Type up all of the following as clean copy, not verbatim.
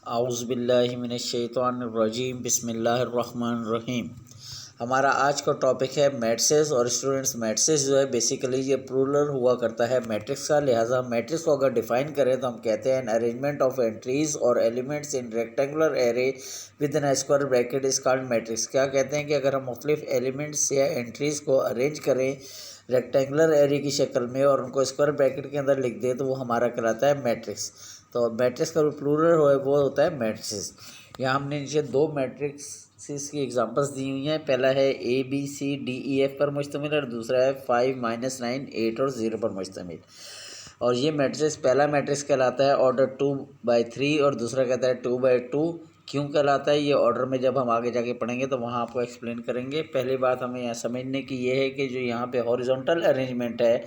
आउज़ुबिल्लाहिमिनश्शैतानिर्रजीम बिस्मिल्लाहिर्रहमानिर्रहीम। हमारा आज का टॉपिक है मैट्रिसेस। और स्टूडेंट्स, मैट्रिसेस जो है बेसिकली ये प्लूरल हुआ करता है मैट्रिक्स का। लिहाजा मैट्रिक्स को अगर डिफ़ाइन करें तो हम कहते हैं अरेंजमेंट ऑफ एंट्रीज और elements in rectangular array with in square bracket is called matrix. क्या कहते हैं कि अगर हम मुख्तलिफ एलिमेंट्स या एंट्रीज़ को अरेंज करें रेक्टेंगुलर एरे की शक्ल में और उनको स्क्वायर ब्रैकेट के अंदर लिख दें तो वो हमारा कहलाता है मैट्रिक्स। तो मैट्रिक्स का जो प्लूरल हो वो होता है मैट्रिसेस। यहाँ हमने नीचे दो मैट्रिक्स की एग्जांपल्स दी हुई हैं। पहला है ABCDEF पर मुश्तमिल और दूसरा है 5 -9 8 और 0 पर मुश्तमिल। और ये मैट्रिक्स, पहला मैट्रिक्स कहलाता है ऑर्डर 2/3 और दूसरा कहता है 2/2। क्यों कहलाता है ये ऑर्डर में जब हम आगे जाके पढ़ेंगे तो वहाँ आपको एक्सप्लेन करेंगे। पहली बात हमें यहाँ समझने की ये है कि जो यहाँ पे हॉरिजॉन्टल अरेंजमेंट है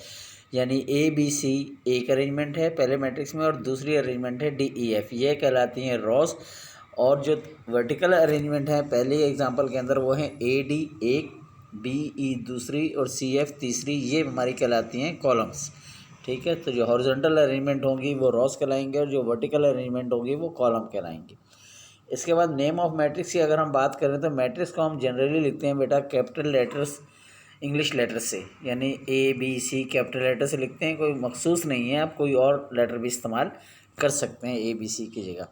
यानी ABC एक अरेंजमेंट है पहले मैट्रिक्स में और दूसरी अरेंजमेंट है DEF, ये कहलाती हैं रॉस। और जो वर्टिकल अरेंजमेंट है पहले एग्जांपल के अंदर वो है AD एक, BE दूसरी और CF तीसरी, ये हमारी कहलाती हैं कॉलम्स। ठीक है, तो जो हॉरिजॉन्टल अरेंजमेंट होंगी वो रॉस कहलाएंगे और जो वर्टिकल अरेंजमेंट होगी वो कॉलम कहलाएंगे। इसके बाद नेम ऑफ मैट्रिक्स की अगर हम बात करें तो मैट्रिक्स को हम जनरली लिखते हैं बेटा कैपिटल लेटर्स इंग्लिश लेटर से, यानी ABC कैपिटल लेटर से लिखते हैं। कोई मखसूस नहीं है, आप कोई और लेटर भी इस्तेमाल कर सकते हैं ABC की जगह।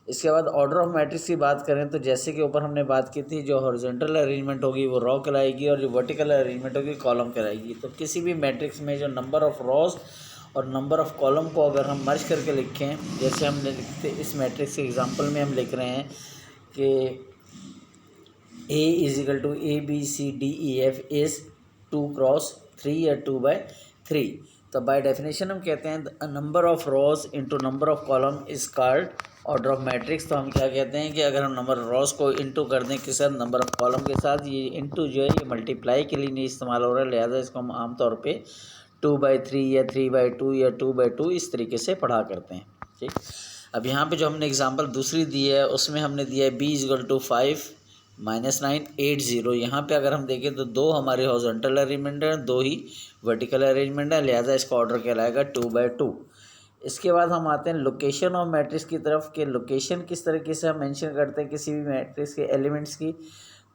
इसके बाद ऑर्डर ऑफ मैट्रिक्स की बात करें तो जैसे कि ऊपर हमने बात की थी, जो हॉरिजॉन्टल अरेंजमेंट होगी वो रॉ कहलाएगी और जो वर्टिकल अरेंजमेंट होगी कॉलम कहलाएगी। तो किसी भी मैट्रिक्स में जो नंबर ऑफ रॉज और नंबर ऑफ कॉलम को अगर हम मर्ज करके लिखें, जैसे हमने लिखते इस मैट्रिक्स के एग्जांपल में हम लिख रहे हैं कि A = ABCDEF इज़ 2×3 या 2/3। तो बाय डेफिनेशन हम कहते हैं number of rose into number of column is called order of matrix. तो हम क्या कहते हैं कि अगर हम नंबर ऑफ रोज को इंटू कर दें किस साथ, नंबर ऑफ कॉलम के साथ, ये इंटू जो है ये मल्टीप्लाई के लिए नहीं इस्तेमाल हो रहा है, लिहाजा इसको हम आमतौर पे 2/3 या 3/2 या 2/2 इस तरीके से पढ़ा करते हैं। ठीक, अब यहाँ पे जो हमने एग्जांपल दूसरी दी है उसमें हमने दिया है B = 5 -9 8 0। यहाँ पे अगर हम देखें तो दो हमारे हॉरिजॉन्टल अरेंजमेंट हैं, दो ही वर्टिकल अरेंजमेंट है, लिहाजा इसका ऑर्डर कहलाएगा 2/2। इसके बाद हम आते हैं लोकेशन ऑफ मैट्रिक्स की तरफ कि लोकेशन किस तरीके से हम मेंशन करते हैं किसी भी मैट्रिक्स के एलिमेंट्स की।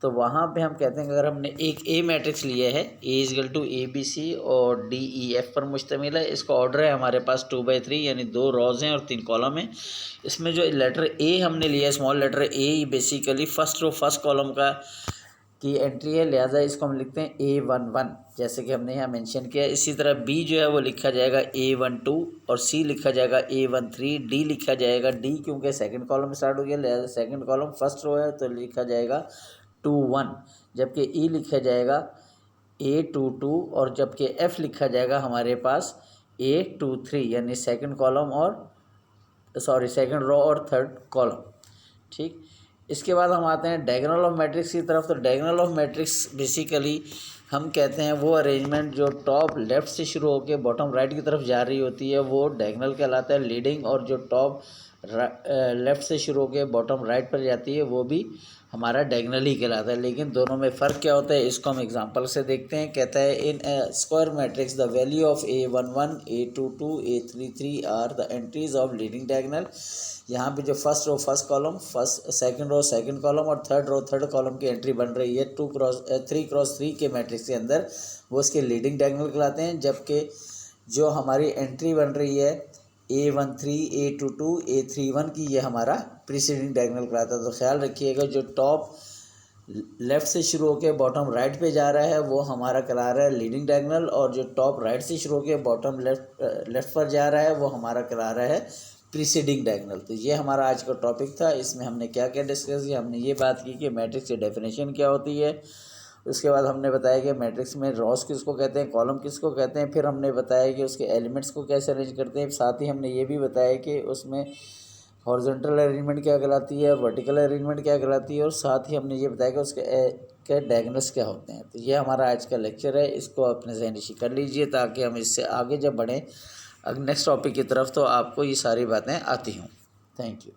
तो वहाँ पे हम कहते हैं कि अगर हमने एक A मैट्रिक्स लिया है A = ABC और DEF पर मुश्तमिल है, इसका ऑर्डर है हमारे पास 2/3 यानी 2 रॉज हैं और 3 कॉलम हैं। इसमें जो लेटर A हमने लिया है, small letter A, basically first row first column का की एंट्री है, लिहाजा इसको हम लिखते हैं A11 जैसे कि हमने यहाँ मेंशन किया। इसी तरह B जो है वो लिखा जाएगा A12 और C लिखा जाएगा A13, D लिखा जाएगा D क्योंकि सेकंड कॉलम स्टार्ट हो गया, लिहाजा सेकंड कॉलम फर्स्ट रो है तो लिखा जाएगा 21, जबकि E लिखा जाएगा A22 और जबकि F लिखा जाएगा हमारे पास A23 यानी सेकंड कॉलम और सेकंड रो और थर्ड कॉलम। ठीक, इसके बाद हम आते हैं डायगोनल ऑफ मैट्रिक्स की तरफ। तो डायगोनल ऑफ मैट्रिक्स बेसिकली हम कहते हैं वो अरेंजमेंट जो टॉप लेफ़्ट से शुरू होकर बॉटम राइट की तरफ जा रही होती है वो डायगोनल कहलाता है लीडिंग, और जो टॉप लेफ़्ट से शुरू होकर बॉटम राइट पर जाती है वो भी हमारा डायगोनल ही कहलाता है। लेकिन दोनों में फ़र्क क्या होता है इसको हम एग्जांपल से देखते हैं। कहता है in square matrix the value of A11 A22 A33 are the entries of leading diagonal. यहाँ पे जो first row first column, first second row second column और थर्ड रो थर्ड कॉलम की एंट्री बन रही है 3×3 के मैट्रिक्स के अंदर, वो इसके लीडिंग डायगोनल कहलाते हैं। जबकि जो हमारी एंट्री बन रही है A13 A22 A31 की, ये हमारा प्रीसीडिंग डायगोनल कहलाता है। तो ख्याल रखिएगा जो टॉप लेफ़्ट से शुरू होकर बॉटम राइट पे जा रहा है वो हमारा कहला रहा है लीडिंग डायगोनल, और जो टॉप राइट से शुरू होकर बॉटम लेफ़्ट पर जा रहा है वो हमारा कहला रहा है प्रीसीडिंग डायगोनल। तो ये हमारा आज का टॉपिक था। इसमें हमने क्या क्या डिस्कस किया, हमने ये बात की कि मैट्रिक्स की डेफिनेशन क्या होती है, उसके बाद हमने बताया कि मैट्रिक्स में रॉस किसको कहते हैं, कॉलम किसको कहते हैं, फिर हमने बताया कि उसके एलिमेंट्स को कैसे अरेंज करते हैं। साथ ही हमने ये भी बताया कि उसमें हॉरिजॉन्टल अरेंजमेंट क्या कहलाती है, वर्टिकल अरेंजमेंट क्या कहलाती है, और साथ ही हमने ये बताया कि उसके डायगोनल्स क्या होते हैं। तो ये हमारा आज का लेक्चर है, इसको अपने ज़हन नशीं कर लीजिए ताकि हम इससे आगे जब बढ़ें नेक्स्ट टॉपिक की तरफ तो आपको ये सारी बातें आती हों। Thank you.